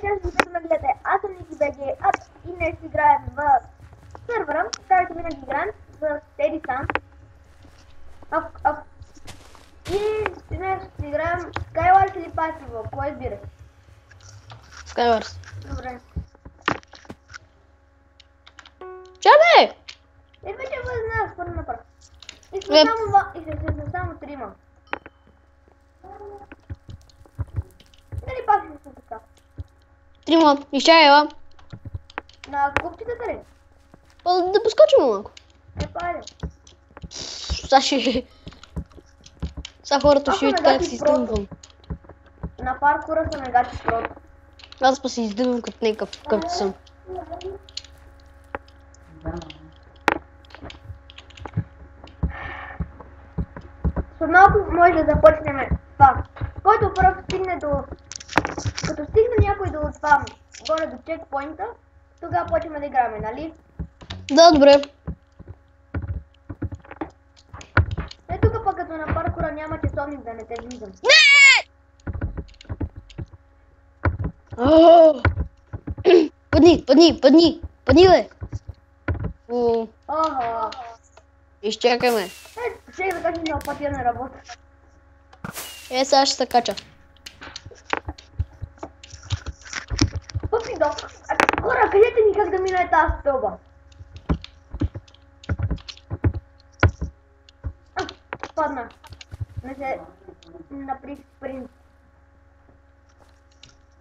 Здравейте, аз ви ме гледате. Аз съм Ники БГ и днес играем в сървъра. Старите винаги играем с Теди Сан. И днес ще играем Skywars или Passive. Кой избираш? Skywars. Добре. Чабе! Вече възна, според напред. И сме само трима. Дали Passive са така? Трима, изчай, ела. На купчетата ли? Да поскочим малко. Пайде. Сега хората ще видят как си издънвам. На паркура съм мегачи прото. Аз па си издънвам като някакъв какъвто съм. След малко може да започнем това. Който първо стигне до... Като стигне някой до това, горе до чекпоинта, тогава почваме да играме, нали? Да, добре. Тук пък като на паркура няма часовник да не те виждам. Падни, бе! Ага. Изчакаме. Ще да кажа, на пътя не работа. Сега ще се кача. Пъпи док. Хора, кажете ми как да мина тази стълба. Падна. Не се наприх спринт.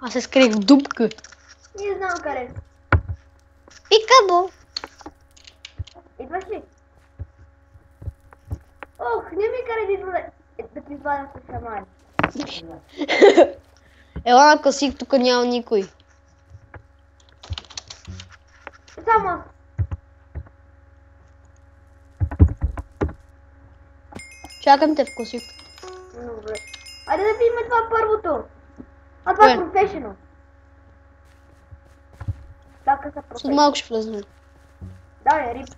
Аз се скрих в дупка. Не знам къде. Пикабо! Идваш ли? Ох, не ми кара да идва да ти извадя с шамари. Ела на класик, тук няма никой. Само аз. Чакам те в класик. Добре. Айде да видим това първото. А това е професионал. Така са След професионал. малко ще влезнем. Да, е рип.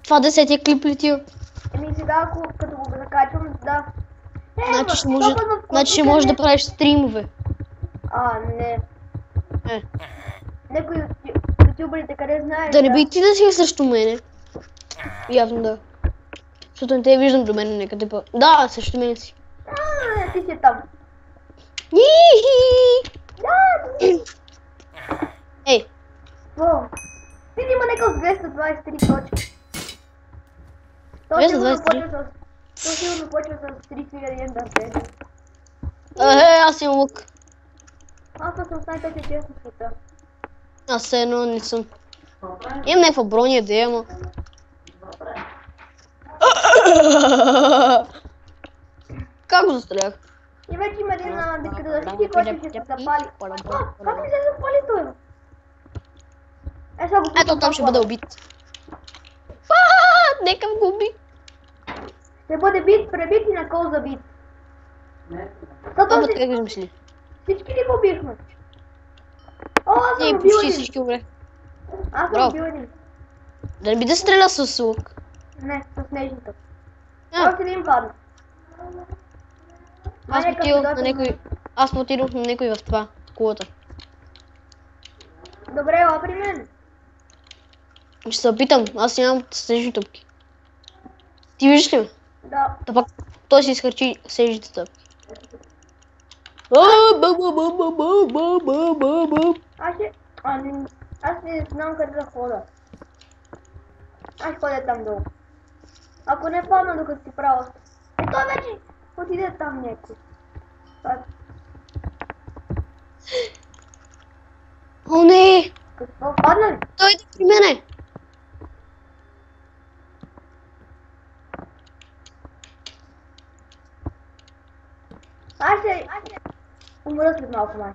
Това 10-тия клип ли ти? Еми сега, ако като го закачвам, да. Значи ще можеш да правиш стримове. Не. Някои ютуберите къде знаеш. Да не би ти да си срещу мене? Явно да. Защото не те виждам до мене някъде па. Да, срещу мене си. Ти си там. Ей! Ти има някакъв 223 точки. То сигурно почва с 3000 ендъртен. Аз имам лук. Аз съм с най-тъче честно света. Аз все едно не съм. Имам някаква броня да ама. Как го застрелях? И вече има един битка да защити, който ще се запали. Как ми се запали той? Ето там ще бъде убит. Нека го уби. Ще бъде бит, пребит и на кол забит. Това как го мисли? Всички ли го убихме? Аз съм убил почти един. всички умре. Аз съм убил един. Да не би да стреля с лук? Не, с нежната. Още един падна. Аз потирах на някой в това, кулата. Добре, ела при мен. Ще се опитам, аз нямам снежни топки. Ти виждаш ли ме? Да. Та пак той си изхарчи снежните топки. Аз не знам къде да хода. Аз ходя там долу. Ако не падна докато си правя. Той вече отиде там някой. О, не! Какво падна ли? Той иде при мене! Аз ще умра след малко май.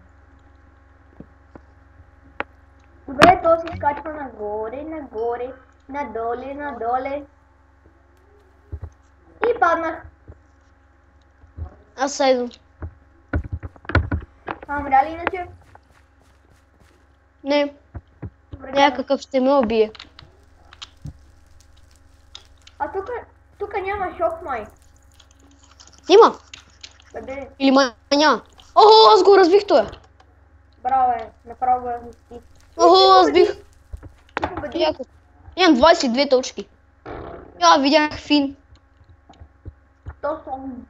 Добре, то се скачва нагоре, надоле. И паднах. Аз сайдам. Умря ли иначе? Не, Добре, някакъв ще ме убие. А тук няма шок май. Има! Къде? Или май няма. О, аз го разбих това. Браво е, направо го размести. Охо, аз бих. Ти победи. Яко. Имам 22 точки. Я видях Фин. То съм.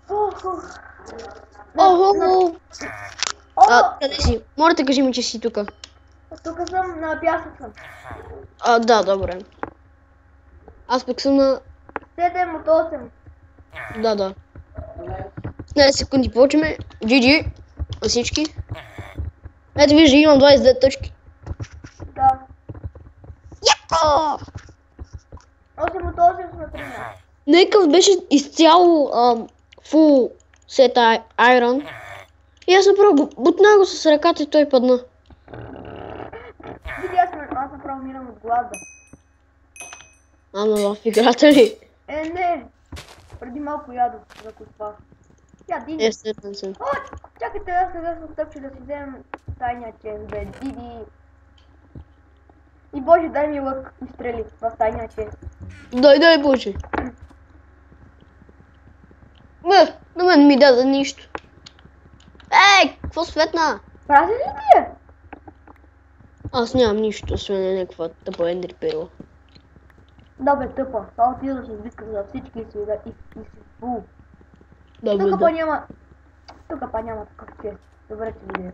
Охо. Охо. О, Къде си? Моля те кажи ми, че си тука. тук съм, на пясък съм. Да, добре. Аз пък съм на... 7 от 8. Да. 15 секунди получиме. GG. На всички. Ето вижда, имам 22 точки. Да. Яко! 8 от 8 сме 13. Некъв беше изцяло фул сет айрон. И аз направо бутна го с ръката и той падна. Види, аз направо мирам от глада. Ама в играта ли? Не. Преди малко ядох, за коспах. Я, Диди. Естествен съм. О, чакайте, аз сега съм стъпче да си вземем тайния чест, бе, Диди. И Боже, дай ми лък и стрели в тайния чест. Дай, Боже. Бе, на мен ми даде нищо. Ей, какво светна? Празен ли ти е? Аз нямам нищо, освен някаква тъпа ендри перла. Да, бе, тъпа. Това отида да се извикам за всички и си фул. Добре, Тук да. па няма... Тук па няма такъв чест. Добре, че видя.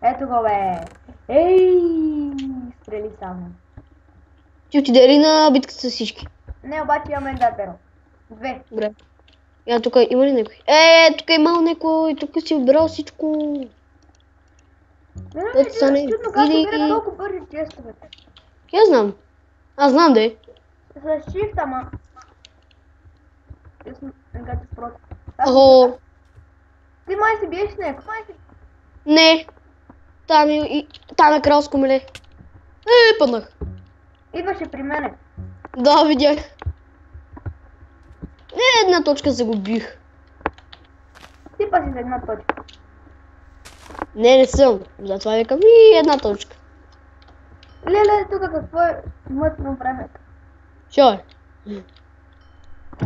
Ето го, бе. Ей, стрели само. Ти отиде ли на битката с всички? Не, обаче имаме ендър перл. 2. Добре. Я тук има ли някой? Тук имал някой, тук си отбрал всичко. Не, Стане, чудно как иди. събира толкова бързи честовете. Я знам. Аз знам да е. С shift, ама... Аз съм негатив против. Охо. Ти май си биеш с него. Не. Там е кралско меле. Паднах. Идваше при мене. Да, видях. Една точка загубих. Ти па си за една точка. Не съм. Затова викам и една точка. Леле, тук какво е мътно времето. Що е?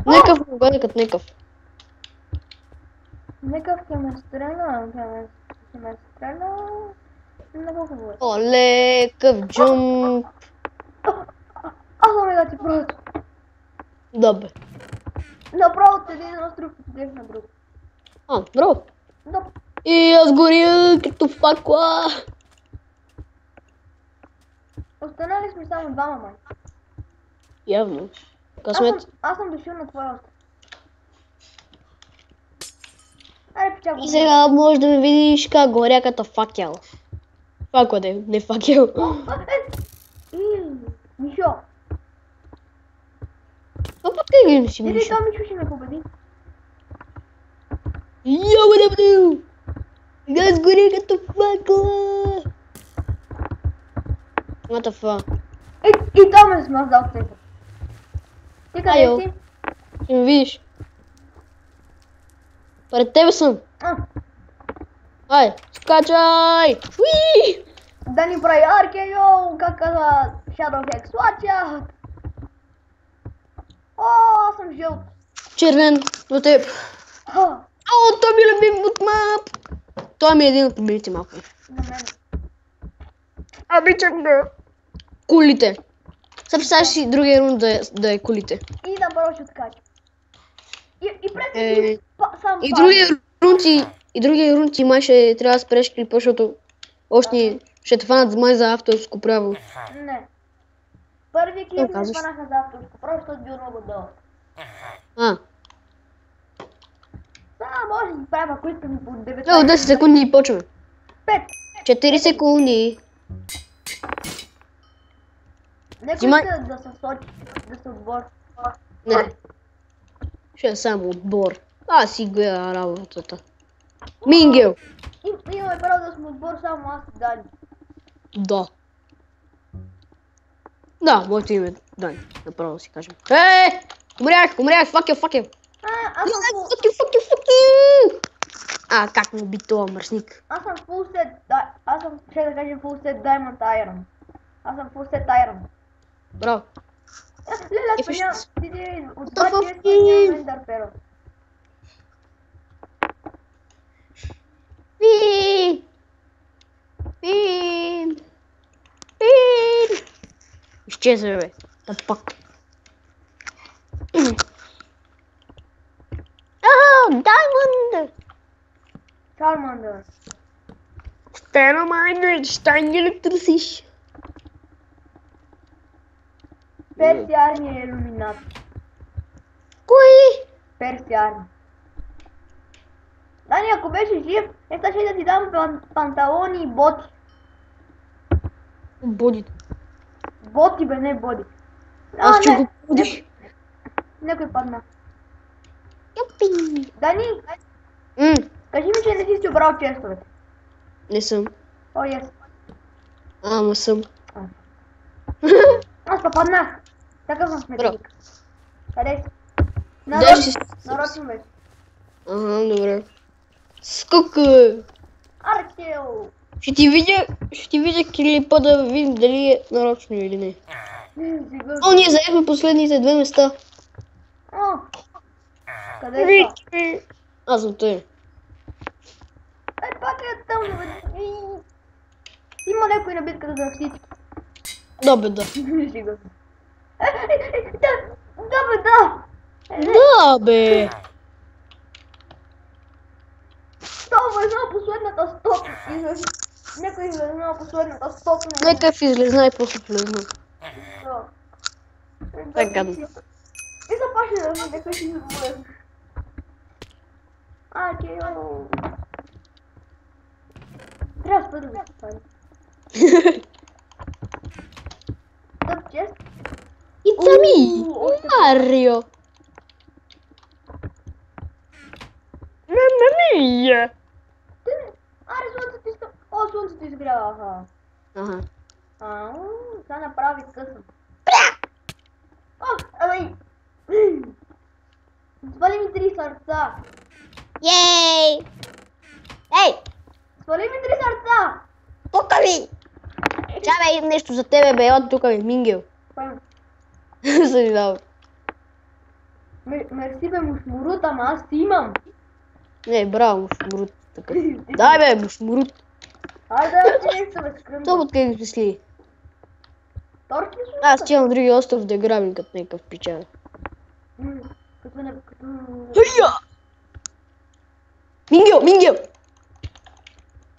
Некъв му бъде като некъв. Нека ще ме стреля, ще ме стреля. Много хубаво. Оле, къв джумп. Аз съм негатив против. Добре. Направо от един остров отидеш на друг. Бро. Да. И аз горя като факла. Останали сме само двама, май. Явно. Късмет. Аз съм дошъл на твоя остров. Аре, пича го. И сега можеш да ме видиш как горя като факел. Факла де, не факел. Мишо. А пък как ги си Дали миша? това Мишо ще ме победи? Йо, да бъду! Аз горя като факла. What the fuck? И там ме смазал в център. Ти Айо. къде си? Ще ме видиш. Пред тебе съм. Ай, скачай! Уи! Да ни прави аркейо, как каза Shadow Hex. Слача! О, аз съм жълт. Червен до теб. Ха, Той ми е любим от мап. Той ми е един от любимите мапа. на мен. Обичам да. Кулите. Сега представяш си другия рунд да е кулите. И направо ще откача. И пред сам И другия рунд ти май ще трябва да спреш клипа, защото още ще те фанат май за авторско право. Не. Първи клип не казваш? фанаха за авторско, просто бил много дълъг. Може да правим, ако искам по 9. 10 секунди и почваме. 5. 4 секунди. Некой Взимай. иска да се сочи, да се отбор. Не. Ще е само отбор. Аз си гледа работата. Мингел. Имаме право да сме отбор, само аз и Дани. Да. Да, моето име е Дани. Направо да си кажем. Умрях, факел. Аз съм фул... Как му би това мръсник? Аз съм фул сет... Аз съм, ще да кажем, фул сет Diamond Iron. Аз съм фул сет Iron. Браво. Леле, Ефиш. това ти от What the това fuck? често няма Ender Pearl. изчезва, бе. Да пак. Diamond! Charmander. Starminer, ще ги електросиш. Перси армия Иллюминат. Кой? Перси армия. Дани, ако беше жив, ще да ти дам панталони и боти. Боди. Боти бе, не боди. Аз ще го бодих. Някой падна. Юпи. Дани, кажи ми, че не си обрал честовете. Не съм. О, ес. Ама съм. Аз паднах. Така съм Браво. сметник. Къде си? Даже си... Нарочно беше. Ага, добре. Скока! Арчел! Ще ти видя клипа да видим дали е нарочно или не. Сигурно. О, ние заехме последните две места. О! Къде са? Аз съм той. Пак е тъмно, бе. Има някой на битката за всички. Да, бе, да. Сигурно. Да, бе, да! Да, бе. Това е последната стопка. Някой излезнал последната стопка. Нека излезна и после влезна. Така. И запаши да ми някой си излезна. Чео. Трябва да спа да ми се пари. Тъп чест. It's me, Mario. Mamma mia. Аре, слънцето иска. О, слънцето изгрява. Ага. Сега направи късъм. О, абе. Свали ми 3 сърца. Ей! Ей! Свали ми 3 сърца. Тука ми! Чабе, имам нещо за тебе, бе. От тука ми, Мингел. Съжалявам. Мерси бе, мушмурут, ама аз ти имам. Не, браво, мушмурут. Дай бе, мушмурут. Айде да ти нещо бе, скръмба. Това откъде ги мисли? Торки ли Аз ти имам други остров да грабим като някакъв пича. Като не... Хъйя! Мингел!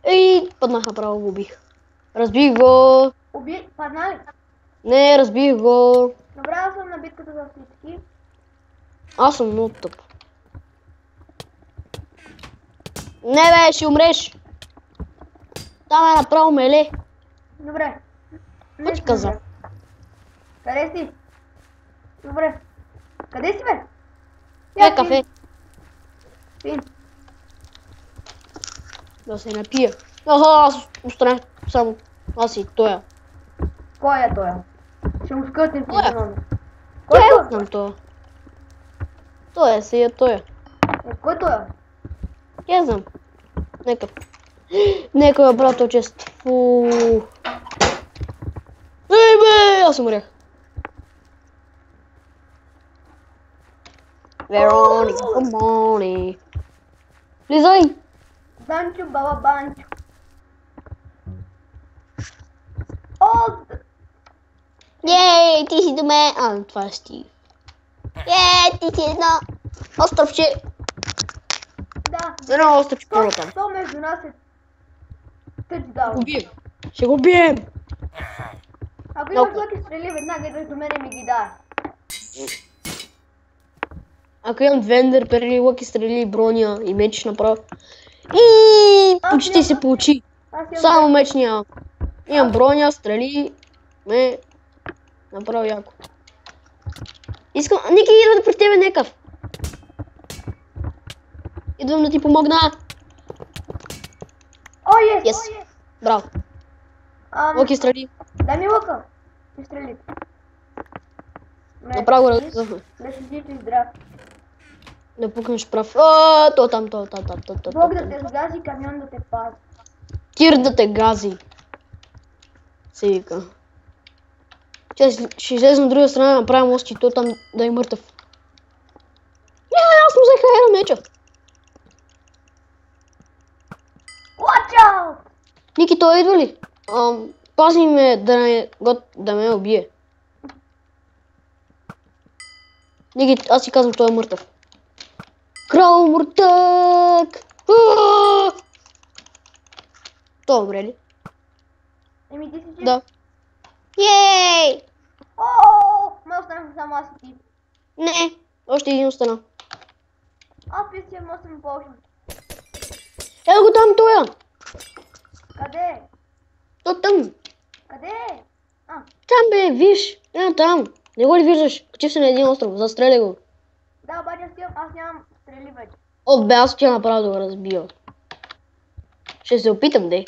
Ей, паднах направо, го убих. Разбих го. Падна ли? Не, разбих го. Добре, аз съм на битката за всички. Аз съм много тъп. Не бе, ще умреш. Там е направо меле. Добре. Какво ти каза? Къде си? Добре. Къде си бе? Е, кафе. Пин. Да се напия. Аха, аз остранях само. Аз и тоя. Кой е той? Ще му скътим Кой е? физиономия. Кой Кой е е от нам тоя? Той е, си е тоя. Кой той е? Я знам. Нека бе, брато, чест. Фу. Ей бе, аз умрях. Вероника, комони. Влизай. Банчо, баба Банчо. О! Ей, ти си до мен. А, това е Стив. Ей, ти си едно островче. Да. Едно островче първо там. То между нас е Ще тъчдаун. го бием. Ще го бием. Ако имаш лъки стрели, веднага идваш до мен и ми ги дай. Ако имам двендер, перли, лъки стрели, броня и меч направо. И почти се получи. Аз имам... Само меч нямам. Имам броня, стрели, направо яко. Искам... Ники, идва при тебе некъв. Идвам да ти помогна. О, ес! Yes. Браво. Лъки стрели. Дай ми лъка. И стрели. Направо го разъхна. Да си жив и здрав. Да пукнеш прав. То там. Бог да те сгази, камион да те пази. Тир да те гази. Се вика. Ще излезем от друга страна, направим мост и то там да е мъртъв. Аз му взеха една меча. Watch out! Ники, той идва ли? Пази ме да ме убие. Аз си казвам, той е мъртъв. Крал мъртък! Той умре ли? Еми ти си жив? Да. Йей! Ме останахме само аз и ти. Не, още един остана. Аз писа, че може да ме ползвам. Ето го там тоя! Къде? То там. Къде? Там бе, виж. Ето там. Не го ли виждаш? Качи се на един остров, застреля го. Да, обаче аз нямам стрели вече. О, бе, аз отива направо да го разбия. Ще се опитам, де.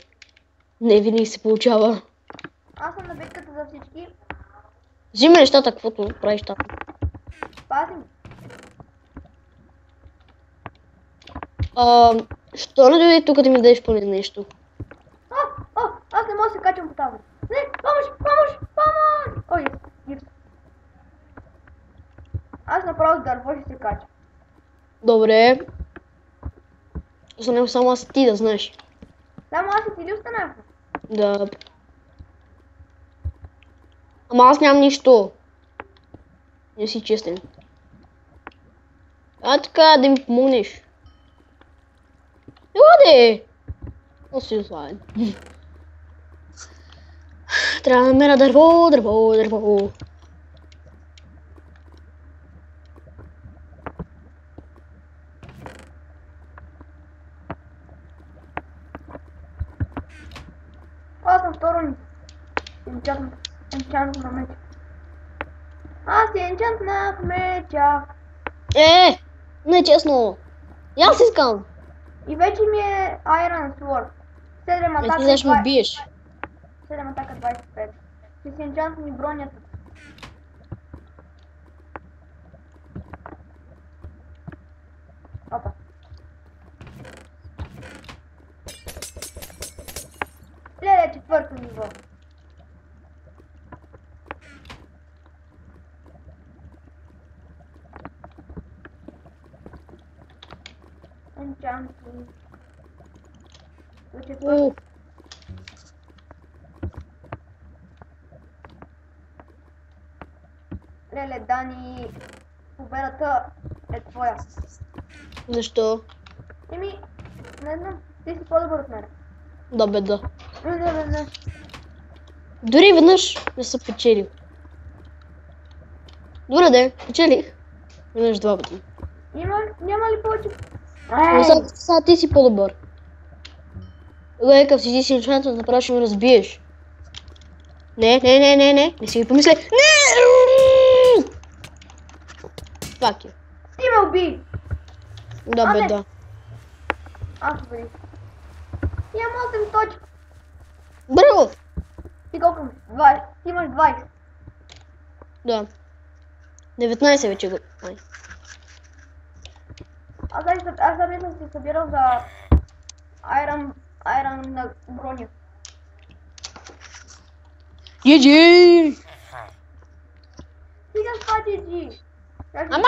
Не винаги се получава. Аз съм на битката за всички. Взимай нещата, каквото правиш там. Пазим. Що не дойде тук да ми дадеш поне нещо? Аз не мога да се качвам по тази. Не, помощ! Ой, гипс. Аз направо с дърво ще се кача. Добре. Останем само аз и ти да знаеш. Само аз и ти ли останахме? Да. Ама аз нямам нищо. Не си честен. Така да ми помогнеш. Еладе! Но си ослабен. Трябва да намеря дърво. Аз съм второ енчант на меча. Аз си енчантнах меча. Не е честно. И аз искам. И вече ми е Iron Sword. 7 Не атака ти даш ме 20. биеш. 7 атака 25. Ще си енчантни бронята. Опа. Леле, четвърто ниво. Енчантни. Четвърто. Леле, Дани, победата е твоя. Защо? Еми, не знам, ти си по-добър от мен. Да, бе, да. Не. Дори веднъж не съм печелил. Добре, де, печелих. Веднъж 2 пъти. Няма ли повече? Но сега ти си по-добър. Лека, си си енчанта да направиш, ще ме разбиеш. Не си ми помисли. Не! Пак е. Ти ме уби! Да, бе, да. Аз убедих. Имам 8 точки. Браво! Ти колко? 20. Ти имаш 20. Да. 19 вече го. Ай. Аз даже съм се събирал за Iron на броня. GG! Стига с това GG. Ама